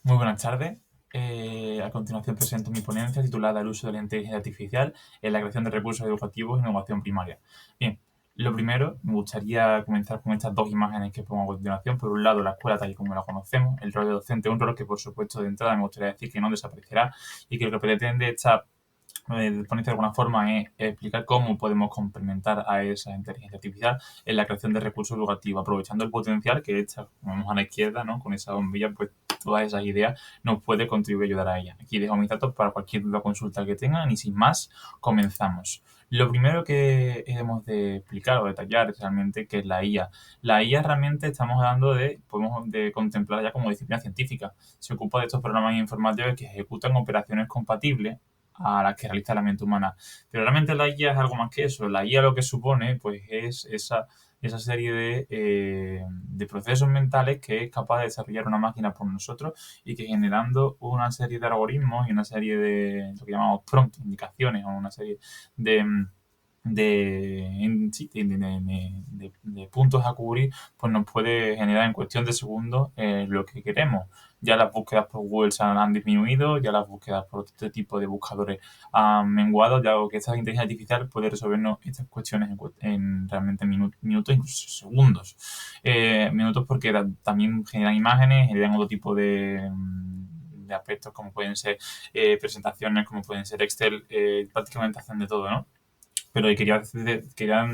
Muy buenas tardes. A continuación presento mi ponencia titulada El uso de la inteligencia artificial en la creación de recursos educativos e innovación primaria. Bien, lo primero, me gustaría comenzar con estas dos imágenes que pongo a continuación. Por un lado, la escuela tal y como la conocemos, el rol de docente, un rol que por supuesto de entrada me gustaría decir que no desaparecerá y que lo que pretende esta ponerse de alguna forma es explicar cómo podemos complementar a esa inteligencia artificial en la creación de recursos educativos, aprovechando el potencial que esta, como vemos a la izquierda, ¿no? Con esa bombilla, pues todas esas ideas nos puede contribuir a ayudar a ella. Aquí dejo mis datos para cualquier duda o consulta que tengan y sin más, comenzamos. Lo primero que hemos de explicar o detallar es realmente qué es la IA. La IA realmente estamos hablando de, podemos de contemplar ya como disciplina científica. Se ocupa de estos programas informáticos que ejecutan operaciones compatibles a las que realiza la mente humana. Pero realmente la IA es algo más que eso. La IA lo que supone pues es esa serie de procesos mentales que es capaz de desarrollar una máquina por nosotros y que generando una serie de algoritmos y una serie de lo que llamamos prompts, indicaciones o una serie de, sí, de puntos a cubrir, pues nos puede generar en cuestión de segundos lo que queremos. Ya las búsquedas por Google han disminuido, ya las búsquedas por este tipo de buscadores han menguado, ya que esta inteligencia artificial puede resolvernos estas cuestiones en realmente minutos, incluso segundos. Minutos porque también generan imágenes, generan otro tipo de aspectos como pueden ser presentaciones, como pueden ser Excel, prácticamente hacen de todo, ¿no? Pero quería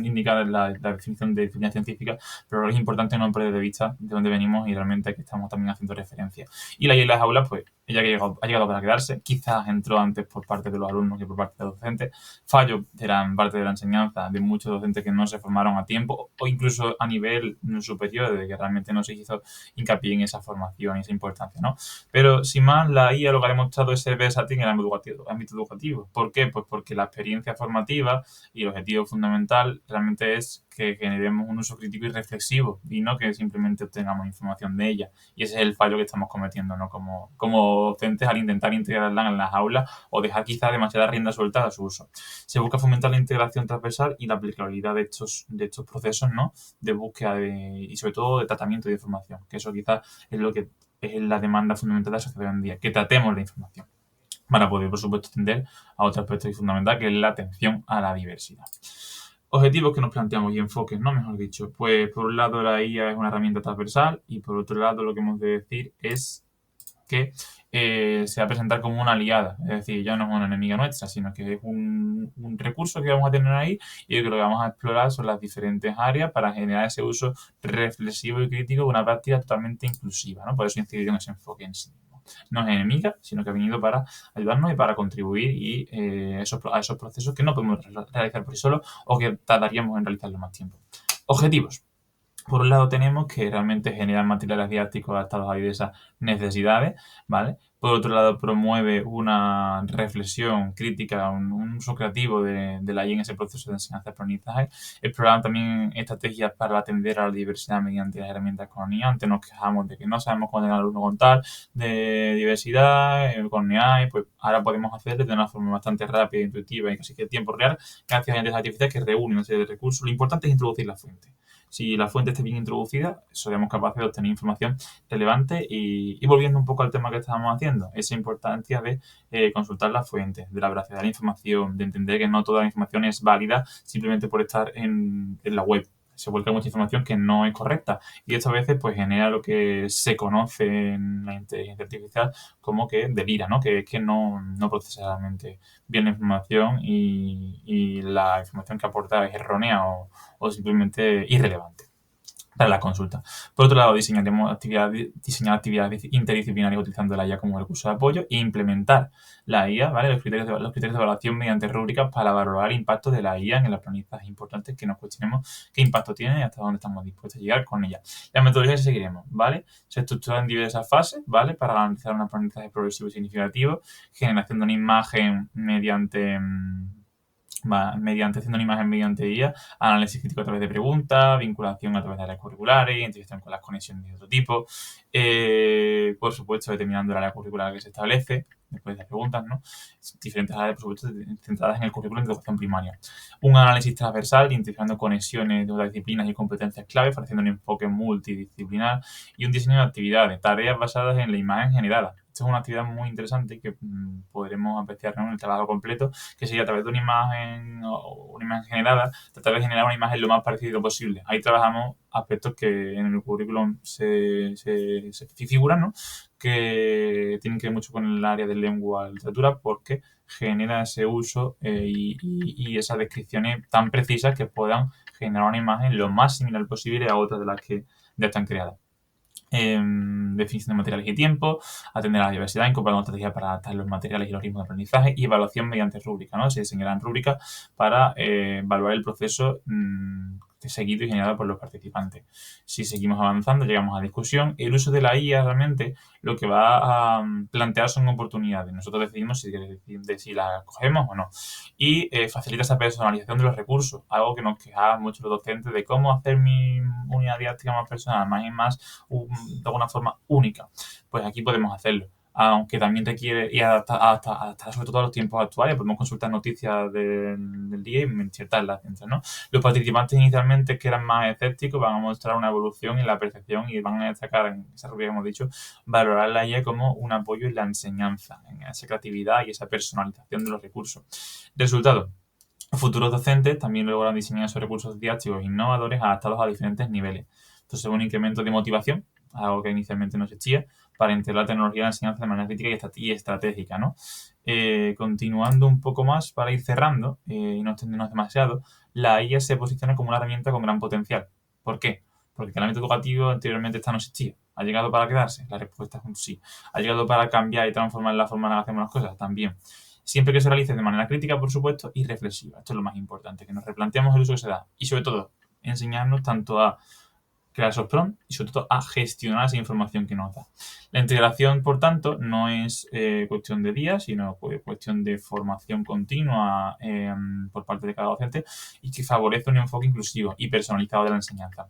indicar la definición de disciplina científica, pero es importante no perder de vista de dónde venimos y realmente a qué estamos también haciendo referencia. Y la IA en las aulas, pues, ella ha llegado para quedarse. Quizás entró antes por parte de los alumnos que por parte de los docentes. Fallos eran parte de la enseñanza de muchos docentes que no se formaron a tiempo o incluso a nivel superior, de que realmente no se hizo hincapié en esa formación y esa importancia, ¿no? Pero sin más, la IA lo que ha demostrado es ser versátil en el ámbito educativo. ¿Por qué? Pues porque la experiencia formativa y el objetivo fundamental realmente es que generemos un uso crítico y reflexivo y no que simplemente obtengamos información de ella. Y ese es el fallo que estamos cometiendo, ¿no? Como docentes al intentar integrarla en las aulas o dejar quizá demasiada rienda suelta a su uso. Se busca fomentar la integración transversal y la aplicabilidad de estos procesos, ¿no? De búsqueda y sobre todo de tratamiento de información, que eso quizás es lo que es la demanda fundamental de la sociedad hoy en día, que tratemos la información para poder, por supuesto, atender a otro aspecto fundamental, que es la atención a la diversidad. Objetivos que nos planteamos y enfoques, ¿no? Mejor dicho. Pues por un lado la IA es una herramienta transversal y por otro lado lo que hemos de decir es que se va a presentar como una aliada, es decir, ya no es una enemiga nuestra, sino que es un recurso que vamos a tener ahí y que lo que vamos a explorar son las diferentes áreas para generar ese uso reflexivo y crítico de una práctica totalmente inclusiva, ¿no? Por eso incidir en ese enfoque en sí mismo. No es enemiga, sino que ha venido para ayudarnos y para contribuir y, a esos procesos que no podemos realizar por sí solos o que tardaríamos en realizarlo más tiempo. Objetivos. Por un lado tenemos que realmente generar materiales didácticos adaptados a esas necesidades, ¿vale? Por otro lado promueve una reflexión crítica, un uso creativo de la IA en ese proceso de enseñanza-aprendizaje. Explorar también estrategias para atender a la diversidad mediante las herramientas con IA. Antes nos quejamos de que no sabemos cómo tener al alumno con tal, de diversidad, con AI, pues ahora podemos hacerlo de una forma bastante rápida, intuitiva y casi que en tiempo real, gracias a inteligencia artificial que reúne una serie de recursos. Lo importante es introducir la fuente. Si la fuente esté bien introducida, seremos capaces de obtener información relevante y volviendo un poco al tema que estábamos haciendo, esa importancia de consultar las fuentes, de la veracidad de la información, de entender que no toda la información es válida simplemente por estar en la web. Se vuelca mucha información que no es correcta y esto a veces pues genera lo que se conoce en la inteligencia artificial como que delira, ¿no? Que es que no procesa realmente bien la información y la información que aporta es errónea o simplemente irrelevante para la consulta. Por otro lado, diseñar actividades interdisciplinarias utilizando la IA como recurso de apoyo e implementar la IA, ¿vale? Los criterios de evaluación mediante rúbricas para valorar el impacto de la IA en el aprendizaje. Es importante que nos cuestionemos qué impacto tiene y hasta dónde estamos dispuestos a llegar con ella. La metodología que seguiremos, ¿vale? Se estructura en diversas fases, ¿vale? Para garantizar un aprendizaje progresivo y significativo, generación de una imagen haciendo una imagen mediante IA, análisis crítico a través de preguntas, vinculación a través de áreas curriculares, identificación con las conexiones de otro tipo, por supuesto determinando el área curricular que se establece, después de las preguntas, ¿no? Diferentes áreas, por supuesto, centradas en el currículum de educación primaria. Un análisis transversal, identificando conexiones de otras disciplinas y competencias clave, ofreciendo un enfoque multidisciplinar y un diseño de actividades, tareas basadas en la imagen generada. Esto es una actividad muy interesante que podremos apreciar, ¿no?, en el trabajo completo, que sería a través de una imagen generada, tratar de generar una imagen lo más parecido posible. Ahí trabajamos aspectos que en el currículum se figuran, ¿no?, que tienen que ver mucho con el área de lengua y literatura, porque genera ese uso y esas descripciones tan precisas que puedan generar una imagen lo más similar posible a otras de las que ya están creadas. Definición de materiales y tiempo, atender a la diversidad, incorporando estrategias para adaptar los materiales y los ritmos de aprendizaje, y evaluación mediante rúbrica, ¿no? Se diseñarán rúbricas para evaluar el proceso seguido y generado por los participantes. Si seguimos avanzando, llegamos a discusión. El uso de la IA realmente lo que va a plantear son oportunidades. Nosotros decidimos si las cogemos o no. Y facilita esa personalización de los recursos, algo que nos quejaban mucho los docentes de cómo hacer mi unidad didáctica más personal, más y más de alguna forma única. Pues aquí podemos hacerlo, aunque también requiere y adaptar sobre todo a los tiempos actuales. Podemos consultar noticias del día y insertarlas dentro, ¿no? Los participantes inicialmente, que eran más escépticos, van a mostrar una evolución en la percepción y van a destacar, en esa rubrica que hemos dicho, valorar la IA como un apoyo en la enseñanza, en esa creatividad y esa personalización de los recursos. Resultado: futuros docentes también logran diseñar esos recursos didácticos innovadores adaptados a diferentes niveles. Entonces, un incremento de motivación, algo que inicialmente no existía, para integrar la tecnología en la enseñanza de manera crítica y estratégica, ¿no? Continuando un poco más, para ir cerrando y no extendernos demasiado, la IA se posiciona como una herramienta con gran potencial. ¿Por qué? Porque el ámbito educativo anteriormente no existía. ¿Ha llegado para quedarse? La respuesta es un sí. ¿Ha llegado para cambiar y transformar la forma en la que hacemos las cosas? También. Siempre que se realice de manera crítica, por supuesto, y reflexiva. Esto es lo más importante, que nos replanteemos el uso que se da. Y sobre todo, enseñarnos tanto a crear esos prompts y sobre todo a gestionar esa información que nos da. La integración, por tanto, no es cuestión de días, sino cuestión de formación continua por parte de cada docente, y que favorece un enfoque inclusivo y personalizado de la enseñanza.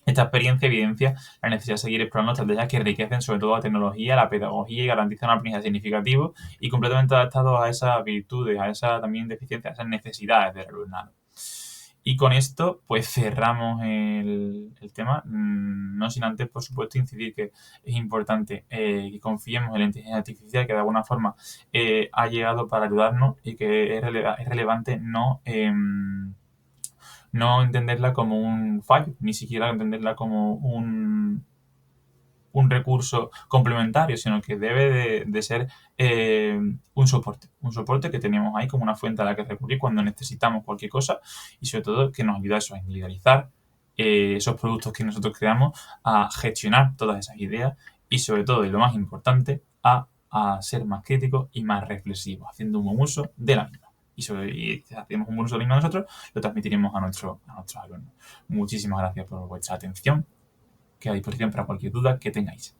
Esta experiencia evidencia la necesidad de seguir explorando estrategias que enriquecen sobre todo la tecnología, la pedagogía, y garantizan un aprendizaje significativo y completamente adaptado a esas virtudes, a esa también deficiencia, a esas necesidades del alumnado. Y con esto, pues cerramos el tema, no sin antes, por supuesto, incidir que es importante que confiemos en la inteligencia artificial, que de alguna forma ha llegado para ayudarnos, y que es relevante no entenderla como un fallo, ni siquiera entenderla como un recurso complementario, sino que debe de ser un soporte que tenemos ahí como una fuente a la que recurrir cuando necesitamos cualquier cosa, y sobre todo que nos ayuda a eso, a individualizar esos productos que nosotros creamos, a gestionar todas esas ideas y sobre todo, y lo más importante, a ser más críticos y más reflexivos, haciendo un buen uso de la misma. Y si hacemos un buen uso de la misma nosotros, lo transmitiremos a nuestros alumnos. Muchísimas gracias por vuestra atención. Queda a disposición para cualquier duda que tengáis.